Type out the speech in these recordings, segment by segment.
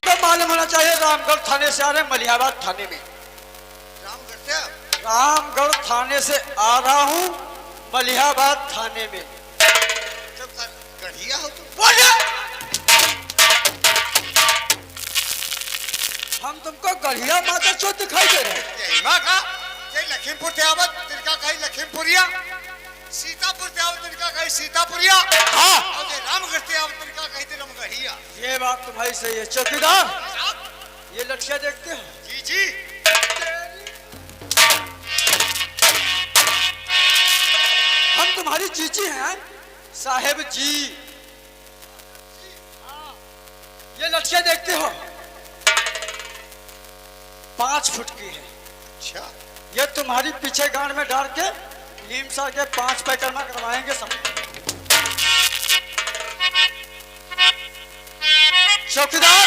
तो मालूम होना चाहिए रामगढ़ थाने से आ रहे मलिहाबाद थाने में। रामगढ़ से? रामगढ़ थाने से आ रहा हूँ मलिहाबाद थाने में। गढ़िया हो तुम? हम तुमको गढ़िया माता चौथ दिखाई दे रहे हैं। माँ का ये लखीमपुर ते आवत तिनका कहीं लखीमपुरिया, सीतापुर ते आवत तिनका कहीं सीतापुरिया, हाँ और ये रामगढ़ ते आवत तिनका कहीं ते रामगढ़िया। ये बात तुम्हारी सही है चौकीदार। ये लठिया देखते हो? जी जी। हम तुम्हारी जीजी हैं साहेब जी। ये लठिया देखते हो 5 फुट की है। अच्छा। ये तुम्हारी पीछे गांड में डाल के नीमसा के 5 पैटर्न करवाएंगे सब। चौकीदार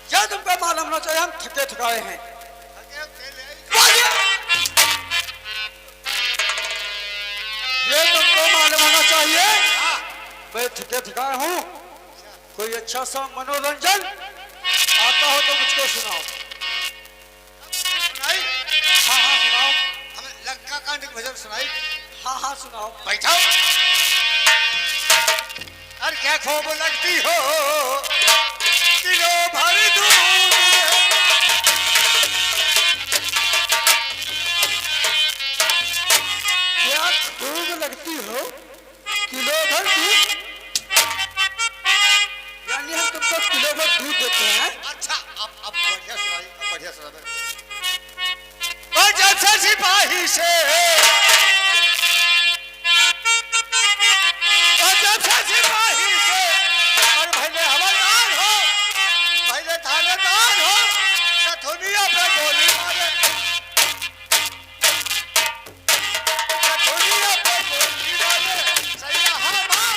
क्या तुमको मालूम होना चाहिए हम थके थकाए हैं। ये तुमको मालूम होना चाहिए मैं थके थकाए हूँ। कोई अच्छा सा मनोरंजन आता हो तो मुझको सुनाओ। सुनाई? हाँ हाँ सुनाओ। हमें लंका कांड की भजन सुनाई? हाँ हाँ सुनाओ। बैठाओ। अरे क्या खूब लगती हो किलो भर दूध, क्या खूब लगती हो किलो भर दूध। यानी हम तुमको किलो भर दूध देते हैं। अच्छा अब बढ़िया सुनाई, अब बढ़िया सुना। जैसे सिपाही से जैसे सिपाही से और भले हवलदार हो, भले थानेदार हो, कथुनिया पे गोली मारे, कथुनिया पे गोली मारे, सैया हमारा।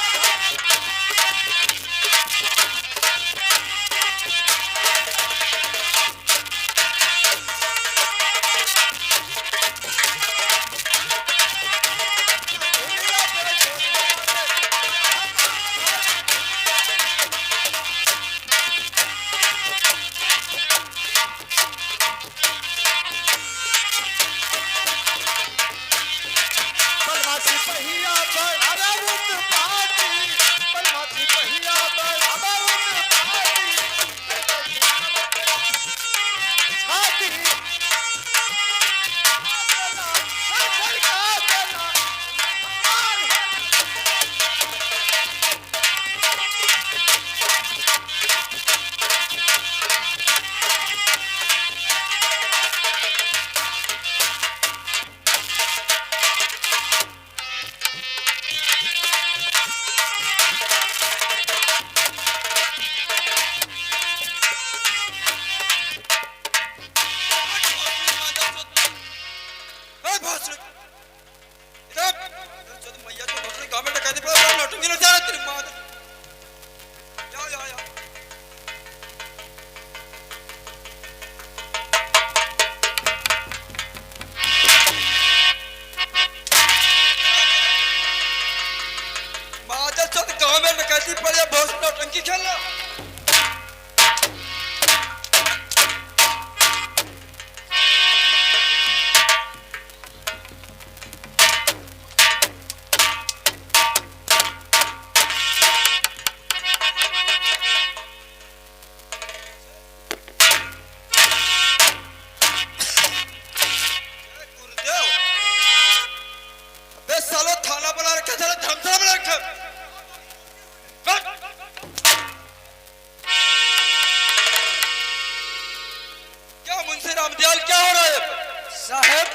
साहब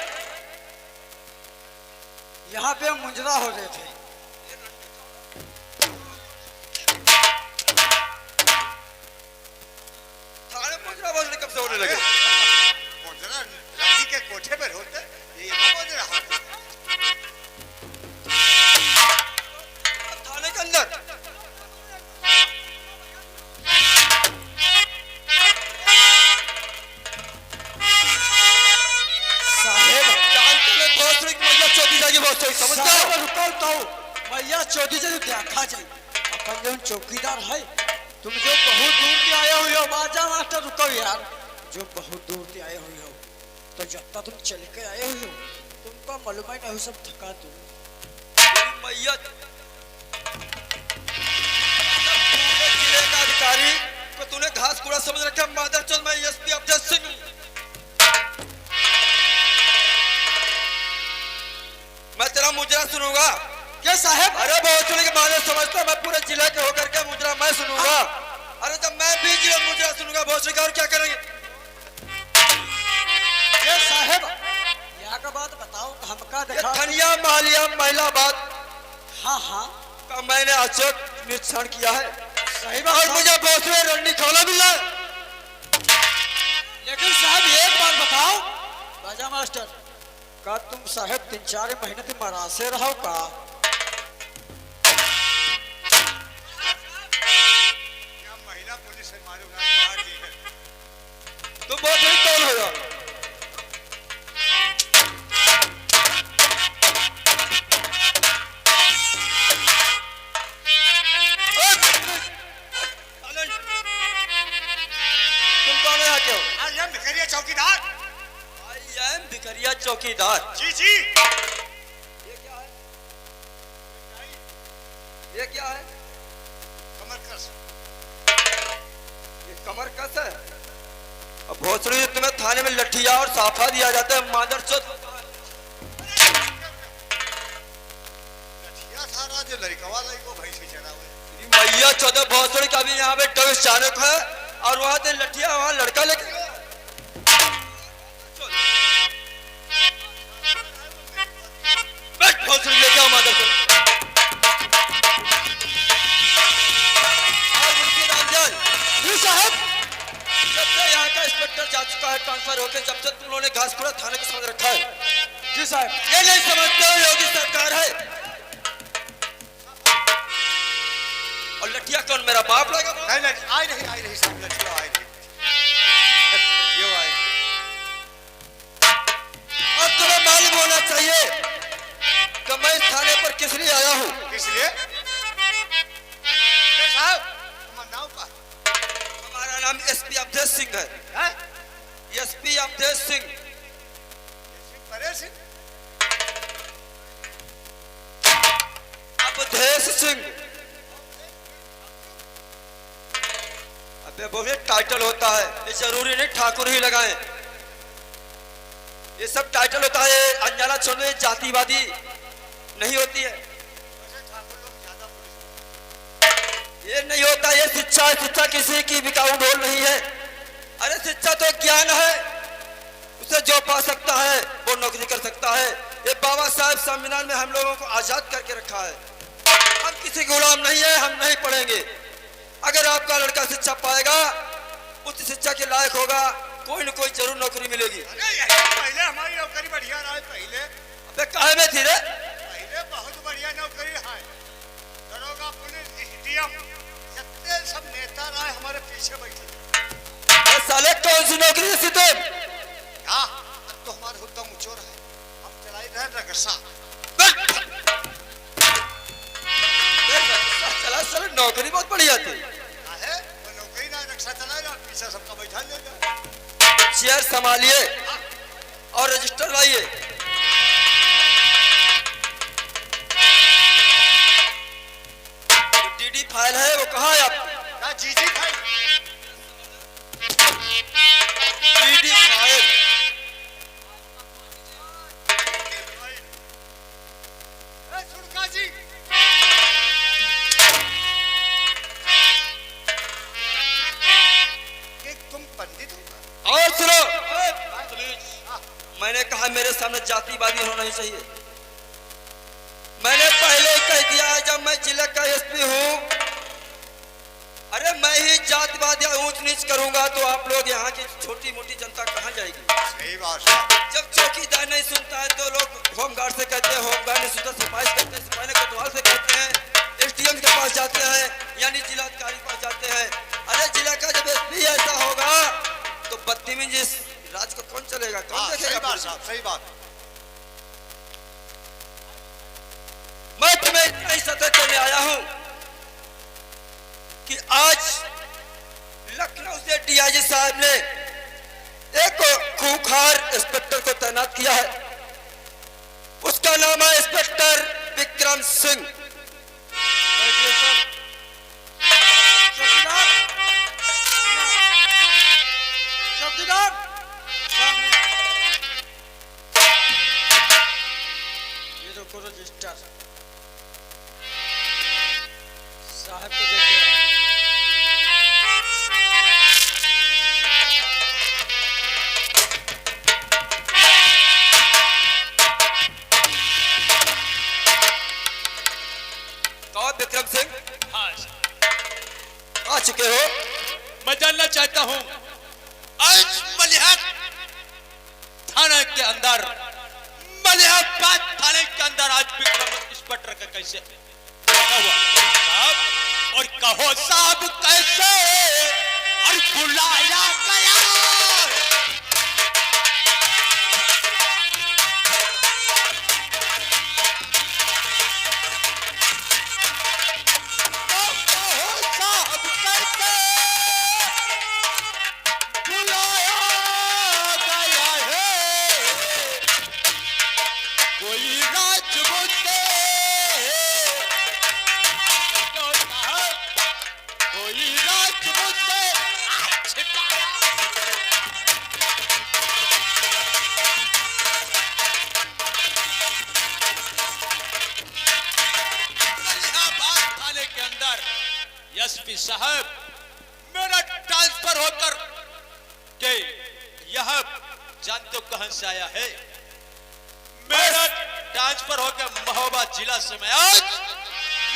यहाँ पे मुंजरा हो रहे थे। थाने मुंजरा बोलने कब से होने लगे? मुंजरा गांधी के कोठे पर होते, ये यहाँ मुंजरा होते। थाने के अंदर मैया चौधरी से देखा जाए अपन जो चौकीदार है तुम जो बहुत दूर से आए हुए हो, बाजा मास्टर रुको यार, जो बहुत दूर से आए हुए हो, तो जब तक तुम चल के आए हुए हो, तुमको मालूम ही नहीं सब थका तुम मैया जिले का अधिकारी को तूने घास कूड़ा समझ रखा। मादर चौथ मैं एसपी अफजल सिंह हूं। मैं तेरा मुजरा सुनूंगा। क्या साहब? अरे बहुत के मादर समझता मैं पूरे जिले के होकर के मुजरा मैं सुनूंगा। अरे जब मैं भी जिले मुजरा सुनूंगा बहुत का और क्या करेंगे? ये साहब यहाँ का बात बताओ, हमका देखा धनिया मालिया महिला बात हाँ हाँ का मैंने अचूक निरीक्षण किया है। सही और बात। मुझे बहुत रंडी खाना मिला। लेकिन साहब एक बात बताओ बाजा मास्टर, का तुम साहब 3-4 महीने से मरासे रहो का? क्या महिला पुलिस है मालूम है तुम बहुत बड़ी कौन हो जाओ? तुम कौन है क्यों? आज हम भिखरिया चौकीदार। आई एम भिखरिया चौकीदार। जी जी। ये क्या है? ये क्या है? कमर कस। ये कमर कस है। अब भोसड़ी तुम्हें थाने में लठिया और साफा दिया जाता है। मादर चौथ लठिया सारा जो लड़कवा को भाई से चढ़ा हुआ है। मैया चौदह भोसड़ी का भी यहाँ पे टविस चालक है और वहां से लठिया वहां लड़का लेके बैठ भोसड़ी लेके आओ मादर चौथ। और मुंशी रामजान जी साहब। जब से यहाँ का इंस्पेक्टर जा चुका है ट्रांसफर होकर, जब से तुम लोगों ने घासपुरा थाने को समझ रखा है। जी साहब। ये नहीं समझते हो योगी सरकार है। और लठिया कौन मेरा बाप लगा? नहीं नहीं आई रही साहब लठिया आई रही। क्यों आई? और तुम्हें मालूम होना चाहिए कि मैं इस थाने पर किस लिए आया हूँ। किस लिए? साहब तुम्हारा नाम क्या है? हमारा नाम एसपी अवधेश सिंह है। हैं? एसपी अवधेश सिंह। परेश सिंह? अवधेश सिंह। अबे बोले टाइटल होता है, ये जरूरी नहीं ठाकुर ही लगाएं। ये सब टाइटल होता है, अनजाना छोड़ने जातिवादी नहीं होती है। वैसे ठाकुर लोग ज्यादा पुलिस। ये नहीं होता। ये शिक्षा है, शिक्षा किसी की बिकाऊ ढोल नहीं है। अरे शिक्षा तो ज्ञान है, उसे जो पा सकता है वो नौकरी कर सकता है। ये बाबा साहब संविधान में हम लोगों को आजाद करके रखा है। हम किसी गुलाम नहीं है, हम नहीं पढ़ेंगे। अगर आपका लड़का शिक्षा पाएगा, उच्च शिक्षा के लायक होगा, कोई न कोई जरूर नौकरी मिलेगी। अरे यही पहले हमारी नौकरी बढ़िया रहा है। पहले अबे काहे में थी रे? पहले बहुत बढ़िया नौकरी है। दरोगा पुलिस डीएम जितने सब नेता रहे हमारे पीछे बैठे। ये साले कौन सी नौकरी थी तुम? हाँ अब तो हमारे हुद्दा मुचोर है। हम चलाई रहे रगसा। चला साले नौकरी बहुत बढ़िया थी। है वो नौकरी ना रक्षा चलाए ना पीछे सबका बैठा ले जाए। चेयर संभालिए और रजिस्टर लाइए। डीडी फाइल है वो कहाँ है आप? ना जीजी भाई डीडी फाइल। ए सुड़का जी कि तुम पंडित हो? और सुनो, मैंने कहा मेरे सामने जातिवादी होना नहीं चाहिए। मैंने पहले ही कह दिया है जब मैं जिले का एसपी हूँ। अरे मैं ही जातिवाद या ऊंच नीच करूंगा तो आप लोग यहाँ की छोटी मोटी जनता कहाँ जाएगी? सही बात है। जब चौकीदार नहीं सुनता है तो लोग होमगार्ड से कहते हैं, होमगार्ड नहीं सुनता सिपाही से कहते हैं, सिपाही ने कोतवाल से कहते हैं, एसडीएम के पास जाते हैं यानी जिलाधिकारी के पास जाते हैं। अरे जिला का जब एसपी ऐसा होगा तो बदतमीजी राज को कौन चलेगा, कौन सही देखेगा? बात साहब सही बात। मैं तुम्हें इतना ही सतर्क करने आया हूं कि आज लखनऊ से डीआईजी साहब ने एक खूंखार इंस्पेक्टर को तैनात किया है। उसका नाम है इंस्पेक्टर विक्रम सिंह। बैठिए सर। चौकीदार, चौकीदार, सामने। ये देखो रजिस्टर, साहब को देखे। कौन विक्रम सिंह? हाँ, आ चुके हो? मैं जानना चाहता हूँ आज मलिहाबाद थाने के अंदर, मलिहाबाद थाने के अंदर आज विक्रम इंस्पेक्टर का कैसे क्या हुआ साहब? और कहो साहब कैसे और बुलाया गया? एसपी साहब मेरा ट्रांसफर होकर के यह जानते हो कहां से आया है? मेरा ट्रांसफर होकर महोबा जिला से मैं आज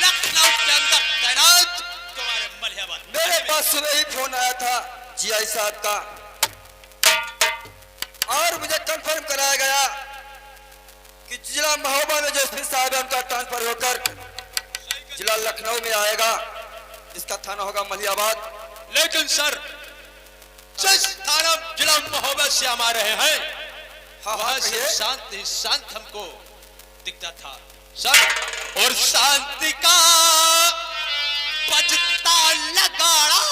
लखनऊ के अंदर तैनात तुम्हारे मलिहाबाद। मेरे पास सुबह ही फोन आया था जीआई साहब का और मुझे कंफर्म कराया गया कि जिला महोबा में जो एसपी साहब है उनका ट्रांसफर होकर जिला लखनऊ में आएगा, इसका थाना होगा मलिहाबाद। लेकिन सर जिस थाना जिला महोबा से हम आ रहे हैं हाँ, वहां से कहिए। शांत ही शांत हमको दिखता था सर, और शांति का बजता नगाड़ा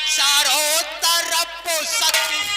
चारों तरफ सती।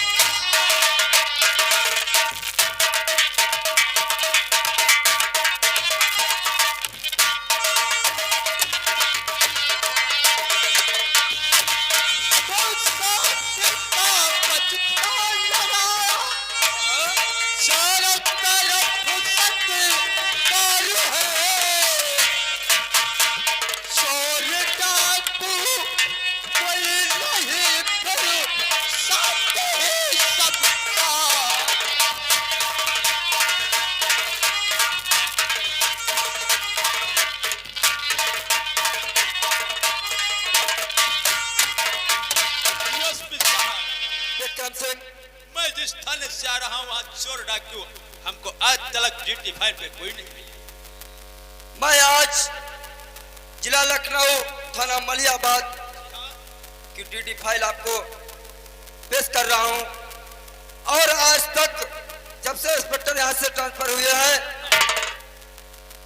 विक्रम सिंह, मैं जिस थाने से आ रहा हूं वहां चोर डाकू हमको आज तक ड्यूटी फाइल पे कोई नहीं मिला। मैं आज जिला लखनऊ थाना मलिहाबाद की ड्यूटी फाइल आपको पेश कर रहा हूं। और आज तक जब से इंस्पेक्टर यहां से ट्रांसफर हुए हैं,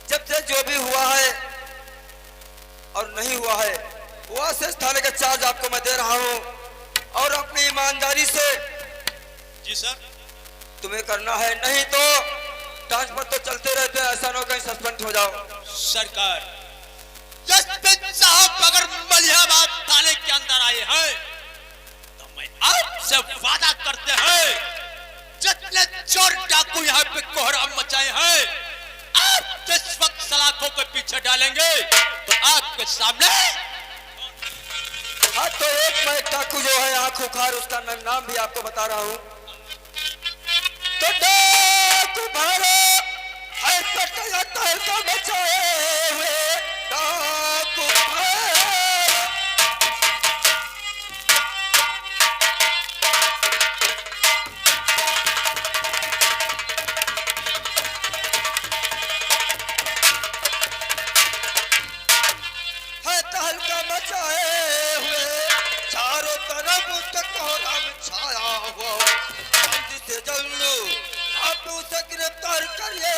जब से जो भी हुआ है और नहीं हुआ है, वहां से इस थाने का चार्ज आपको मैं दे रहा हूं और अपनी ईमानदारी से जी सर, तुम्हें करना है, नहीं तो ट्रांसफर तो चलते रहते हैं, ऐसा ना हो कहीं सस्पेंड हो जाओ। सरकार एसपी साहब अगर मलिहाबाद थाने के अंदर आए हैं तो मैं आपसे वादा करते हैं जितने चोर डाकू यहाँ पे कोहराम मचाए हैं आप जिस वक्त सलाखों के पीछे डालेंगे तो आपके सामने। हाँ, तो एक मैं डाकू जो है यहाँ खूंखार, उसका मैं नाम भी आपको बता रहा हूँ। तो डाकू भारो है पटल का बचाए हुए डाकू भारो। है तहलका मचाए हुए चारों तरफ उसका कोहरा में छाया हुआ, जल्दी से जल्दी आप उसे गिरफ्तार करिए,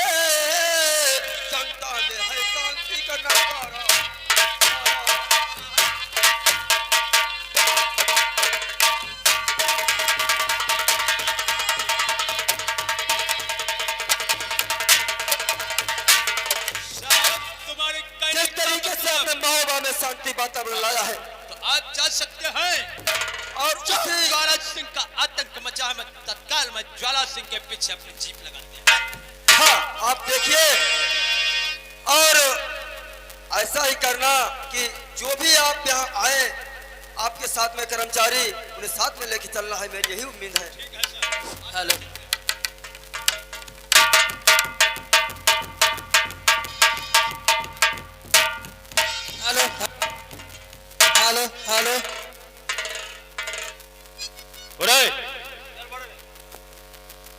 जनता में है शांति का नजारा। आप जा सकते हैं। और जो उसी ज्वाला सिंह का आतंक मचा है, मैं तत्काल में ज्वाला सिंह के पीछे अपनी जीप लगाते हैं। हाँ, आप देखिए और ऐसा ही करना कि जो भी आप यहाँ आए आपके साथ में कर्मचारी उन्हें साथ में लेके चलना है, मेरी यही उम्मीद है। हेलो, हेलो हेलो हेलो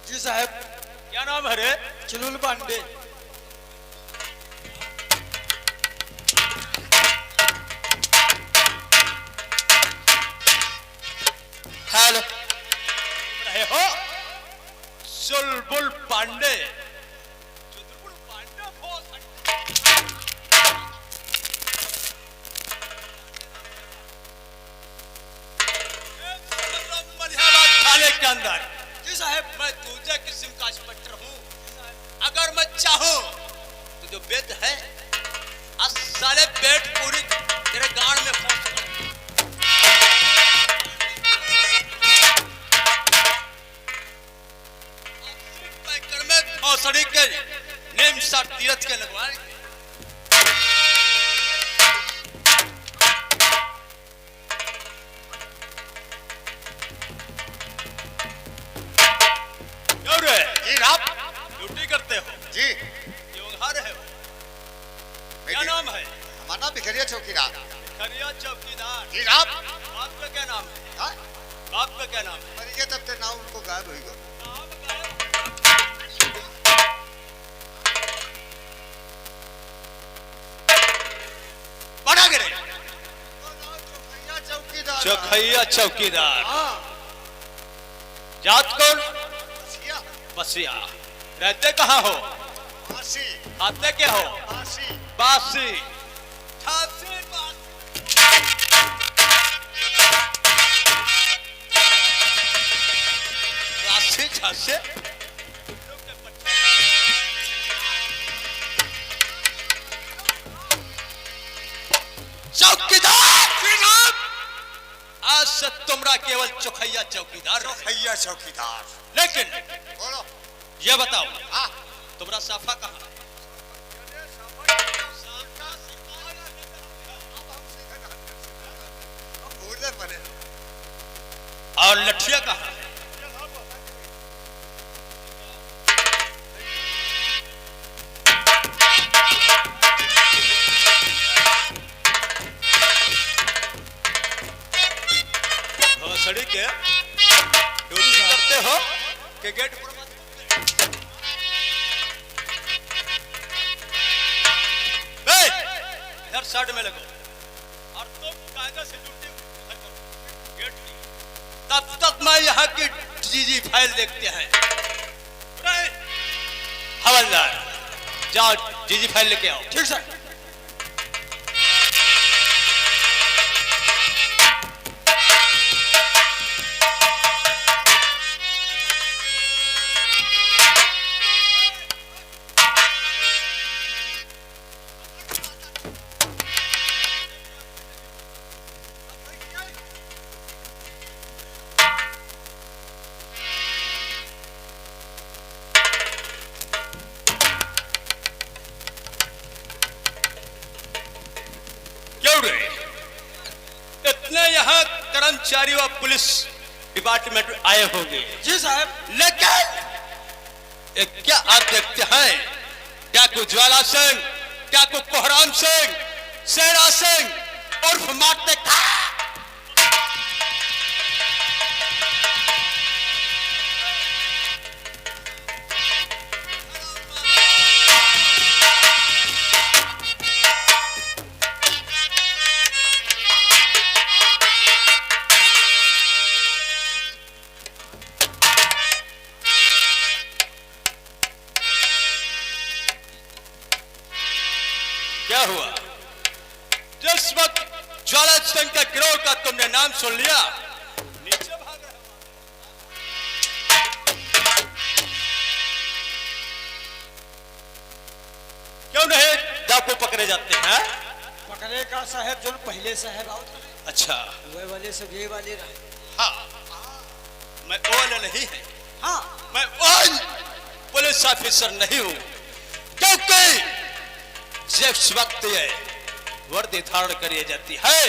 जी साहब। क्या नाम है रे? चिलुल पांडे। हेलो रहे हो चुलबुल पांडे। चुलबुल पांडे हो थाने के अंदर। जी साहब। मैं दूसरे किस्म का इंस्पेक्टर हूँ। अगर मैं चाहूँ तो जो बेद है आज सारे बेड पूरी तेरे गांड में फंस में फौसड़ी के नेम साथ तीरथ के लगवाए। क्यों रे? जी राम ड्यूटी करते हो? जी। योगहार है हो? क्या नाम है? हमारा नाम भिखरिया चौकीदार। खरिया चौकीदार। जी राम। बाप का क्या नाम है? हाँ? बाप का क्या नाम है? मर गया तब तक नाम उनको गायब होगा। बड़ा गिरे चौकीदार। चौखैया चौकीदार। हाँ। जात कौन? बसिया। बसिया। रहते कहाँ हो? बासी। खाते क्या हो? बासी। बासी। छासी बासी। बासी छासे। चौकीदार। आज से तुमरा केवल चौखैया चौकीदार रहे। चौखैया चौकीदार। लेकिन बोलो। ये बताओ हाँ। तुम्हारा साफा कहाँ है? हम भूल पड़े। और लठिया कहाँ है? भोसड़ी के ड्यूटी करते हो कि गेट पर मत? बे, इधर साइड में लगो और तुम कायदे से ड्यूटी करो। गेट नहीं। तब तक मैं यहाँ की जीजी फाइल देखते हैं। हवलदार जाओ जीजी फाइल लेके आओ। ठीक सर। इतने यहाँ कर्मचारी व पुलिस डिपार्टमेंट आए होंगे। जी साहब। लेकिन क्या आप देखते हैं? क्या को ज्वाला सिंह, क्या को कोहराम सिंह, शेरा सिंह उर्फ मारते खा। क्या हुआ? जिस वक्त ज्वाला सिंह का गिरोह का तुमने नाम सुन लिया नीचे भाग रहे हो। क्यों नहीं डाकू पकड़े जाते हैं? पकड़े का साहब जो पहले साहब आओ अच्छा वह वाले सब ये वाले रहा। हाँ मैं ओल नहीं है, हाँ मैं ओल पुलिस ऑफिसर नहीं हूं, क्योंकि जिस वक्त ये वर्दी धारण करी जाती है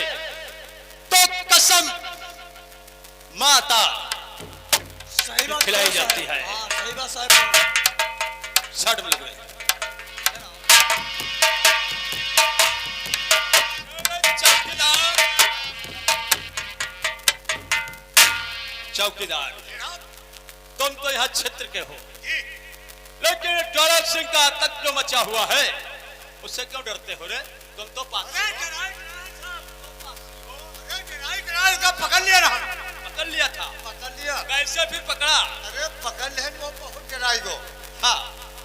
तो कसम माता सही बात खिलाई साहब। जाती है। हाँ सही बात साहब। 60 में लगे चौकीदार, चौकीदार तुम तो यहाँ क्षेत्र के हो, लेकिन डॉलर सिंह का आतंक जो मचा हुआ है उससे क्यों डरते हो रे? तुम तो पास पकड़ लिया रहा, पकड़ लिया था। पकड़ लिया। कैसे फिर पकड़ा? अरे पकड़ ले वो बहुत डराई गो। हाँ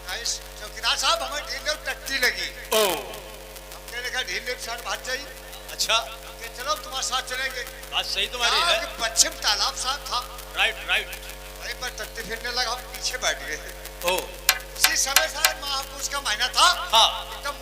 चौकीदार साहब हमें ढील टट्टी लगी, ओ हमने देखा ढील साथ भाग जाई। अच्छा कि चलो तुम्हारे साथ चलेंगे। बात सही तुम्हारी है। कि पश्चिम तालाब साथ था, राइट राइट। वहीं पर टट्टी फिरने लगा, हम पीछे बैठ गए। ओ इसी समय शायद महापुरुष का महीना था, हाँ एकदम